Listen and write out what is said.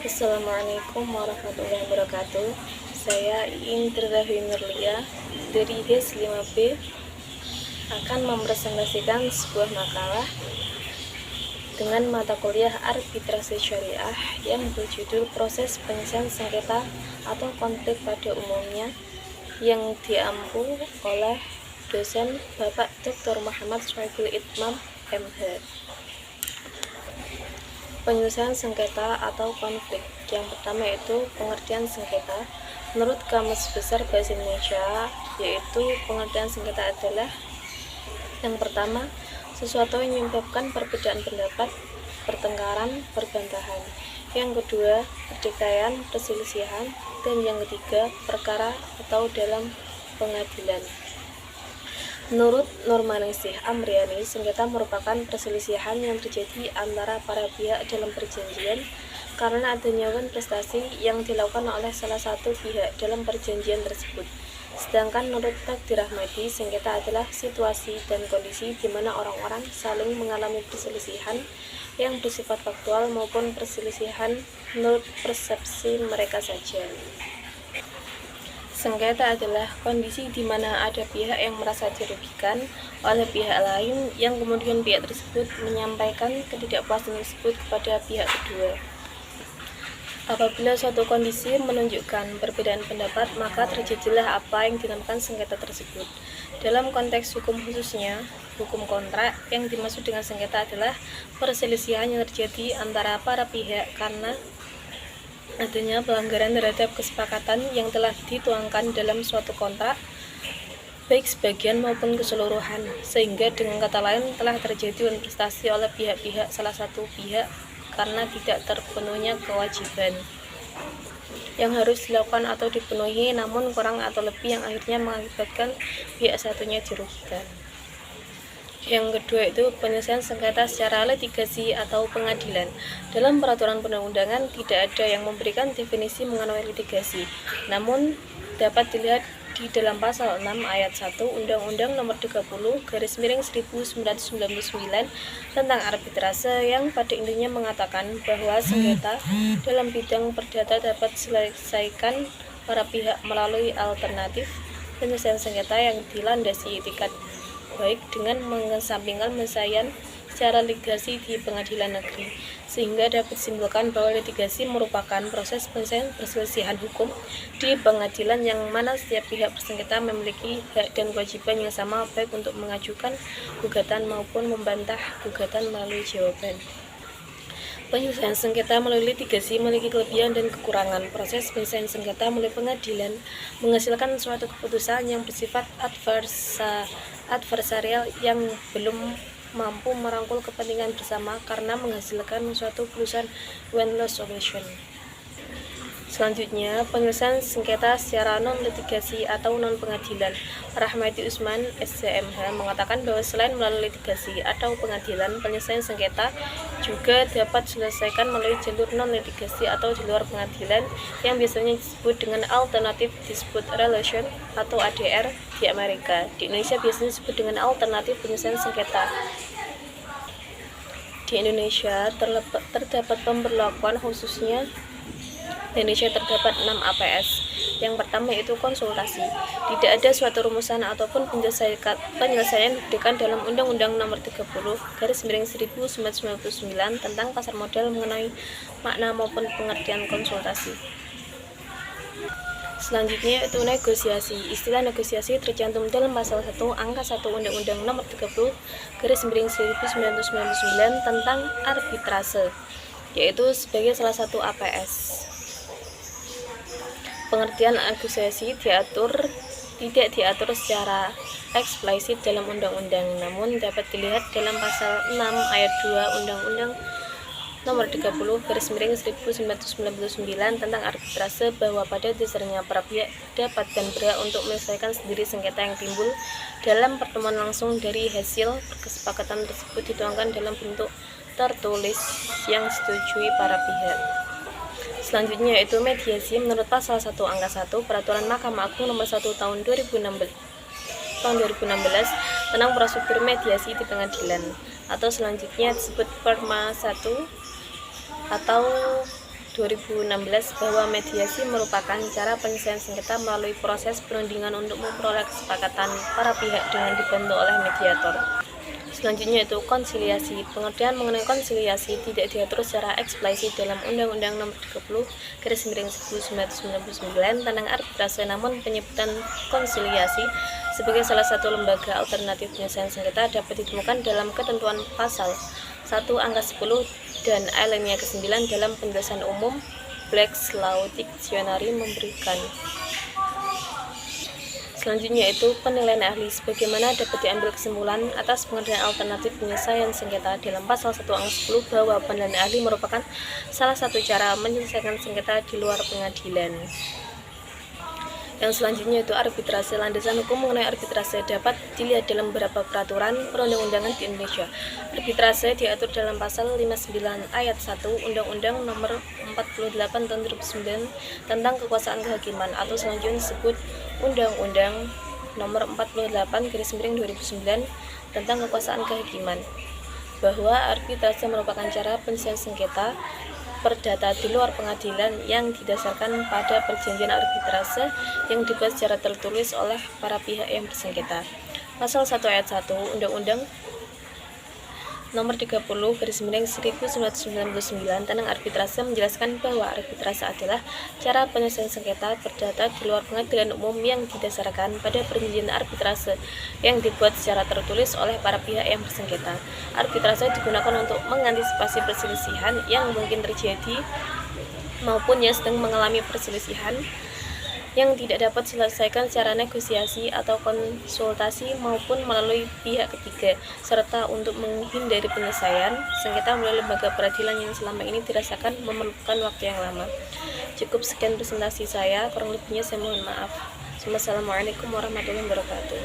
Assalamualaikum warahmatullahi wabarakatuh. Saya Indra Nurlia dari HIS 5B akan mempresentasikan sebuah makalah dengan mata kuliah Arbitrase Syariah yang berjudul Proses Penyelesaian Sengketa atau Konflik pada Umumnya, yang diampu oleh dosen Bapak Dr. Muhammad Syaiful Itmam, MH. Penyelesaian sengketa atau konflik. Yang pertama itu pengertian sengketa. Menurut Kamus Besar Bahasa Indonesia, yaitu pengertian sengketa adalah yang pertama, sesuatu yang menyebabkan perbedaan pendapat, pertengkaran, perbantahan. Yang kedua, pertikaian, perselisihan. Dan yang ketiga, perkara atau dalam pengadilan. Menurut Nurmaningsih Amriani, sengketa merupakan perselisihan yang terjadi antara para pihak dalam perjanjian karena adanya prestasi yang dilakukan oleh salah satu pihak dalam perjanjian tersebut. Sedangkan menurut Takdir Ahmadi, sengketa adalah situasi dan kondisi di mana orang-orang saling mengalami perselisihan yang bersifat faktual maupun perselisihan menurut persepsi mereka saja. Sengketa adalah kondisi di mana ada pihak yang merasa dirugikan oleh pihak lain yang kemudian pihak tersebut menyampaikan ketidakpuasan tersebut kepada pihak kedua. Apabila suatu kondisi menunjukkan perbedaan pendapat, maka terjadilah apa yang dinamakan sengketa tersebut. Dalam konteks hukum khususnya, hukum kontrak, yang dimaksud dengan sengketa adalah perselisihan yang terjadi antara para pihak karena adanya pelanggaran terhadap kesepakatan yang telah dituangkan dalam suatu kontrak, baik sebagian maupun keseluruhan, sehingga dengan kata lain telah terjadi prestasi oleh pihak-pihak salah satu pihak karena tidak terpenuhnya kewajiban yang harus dilakukan atau dipenuhi, namun kurang atau lebih, yang akhirnya mengakibatkan pihak satunya dirugikan. Yang kedua itu penyelesaian sengketa secara litigasi atau pengadilan. Dalam peraturan perundang-undangan tidak ada yang memberikan definisi mengenai litigasi, namun dapat dilihat di dalam pasal 6 ayat 1 Undang-Undang Nomor 30/1999 tentang arbitrase, yang pada intinya mengatakan bahwa sengketa dalam bidang perdata dapat diselesaikan para pihak melalui alternatif penyelesaian sengketa yang dilandasi etikat baik dengan mengesampingkan penyelesaian secara litigasi di pengadilan negeri, sehingga dapat disimpulkan bahwa litigasi merupakan proses penyelesaian perselisihan hukum di pengadilan yang mana setiap pihak bersengketa memiliki hak dan kewajiban yang sama baik untuk mengajukan gugatan maupun membantah gugatan melalui jawaban. Penyelesaian sengketa melalui litigasi memiliki kelebihan dan kekurangan. Proses penyelesaian sengketa melalui pengadilan menghasilkan suatu keputusan yang bersifat adversarial yang belum mampu merangkul kepentingan bersama karena menghasilkan suatu keputusan win-lose solution. Selanjutnya, penyelesaian sengketa secara non-litigasi atau non-pengadilan. Rahmati Usman, SCMH, mengatakan bahwa selain melalui litigasi atau pengadilan, penyelesaian sengketa juga dapat diselesaikan melalui jalur non-litigasi atau di luar pengadilan, yang biasanya disebut dengan Alternative Dispute Resolution atau ADR di Amerika. Di Indonesia biasanya disebut dengan alternatif penyelesaian sengketa. Di Indonesia terdapat pemberlakuan khususnya. Di Indonesia terdapat 6 APS. Yang pertama itu konsultasi. Tidak ada suatu rumusan ataupun penyelesaian diberikan dalam Undang-Undang Nomor 30/1999 tentang pasar modal mengenai makna maupun pengertian konsultasi. Selanjutnya itu negosiasi. Istilah negosiasi tercantum dalam pasal 1 angka 1 Undang-Undang Nomor 30/1999 tentang arbitrase, yaitu sebagai salah satu APS. Pengertian negosiasi tidak diatur secara eksplisit dalam undang-undang, namun dapat dilihat dalam pasal 6 ayat 2 Undang-Undang Nomor 30/1999 tentang arbitrase, bahwa pada dasarnya para pihak dapat dan berhak untuk menyelesaikan sendiri sengketa yang timbul dalam pertemuan langsung dari hasil kesepakatan tersebut dituangkan dalam bentuk tertulis yang disetujui para pihak. Selanjutnya itu mediasi. Menurut pasal 1 angka 1 Peraturan Mahkamah Agung Nomor 1 tahun 2016 tentang prosedur mediasi di pengadilan, atau selanjutnya disebut Perma 1 atau 2016 bahwa mediasi merupakan cara penyelesaian sengketa melalui proses perundingan untuk memperoleh kesepakatan para pihak dengan dibantu oleh mediator. Selanjutnya itu konsiliasi. Pengertian mengenai konsiliasi tidak diatur secara eksplisit dalam Undang-Undang Nomor 30/1999 tentang arbitrase, namun penyebutan konsiliasi sebagai salah satu lembaga alternatif penyelesaian sengketa dapat ditemukan dalam ketentuan pasal 1 angka 10 dan alinea ke-9 dalam penjelasan umum Black's Law Dictionary memberikan. Selanjutnya itu penilaian ahli. Sebagaimana dapat diambil kesimpulan atas pengertian alternatif penyelesaian sengketa dalam pasal 1 angka 10 bahwa penilaian ahli merupakan salah satu cara menyelesaikan sengketa di luar pengadilan. Yang selanjutnya itu arbitrase. Landasan hukum mengenai arbitrase dapat dilihat dalam beberapa peraturan perundang-undangan di Indonesia. Arbitrase diatur dalam pasal 59 ayat 1 Undang-Undang Nomor 48 Tahun 2009 tentang kekuasaan kehakiman, atau selanjutnya disebut Undang-Undang Nomor 48/2009 tentang kekuasaan kehakiman, bahwa arbitrase merupakan cara penyelesaian sengketa perdata di luar pengadilan yang didasarkan pada perjanjian arbitrase yang dibuat secara tertulis oleh para pihak yang bersengketa. Pasal 1 ayat 1 Undang-Undang Nomor 30/1999 tentang arbitrase menjelaskan bahwa arbitrase adalah cara penyelesaian sengketa perdata di luar pengadilan umum yang didasarkan pada perjanjian arbitrase yang dibuat secara tertulis oleh para pihak yang bersengketa. Arbitrase digunakan untuk mengantisipasi perselisihan yang mungkin terjadi maupun yang sedang mengalami perselisihan yang tidak dapat diselesaikan secara negosiasi atau konsultasi maupun melalui pihak ketiga, serta untuk menghindari penyelesaian sengketa melalui lembaga peradilan yang selama ini dirasakan memerlukan waktu yang lama. Cukup sekian presentasi saya, kurang lebihnya saya mohon maaf. Wassalamualaikum warahmatullahi wabarakatuh.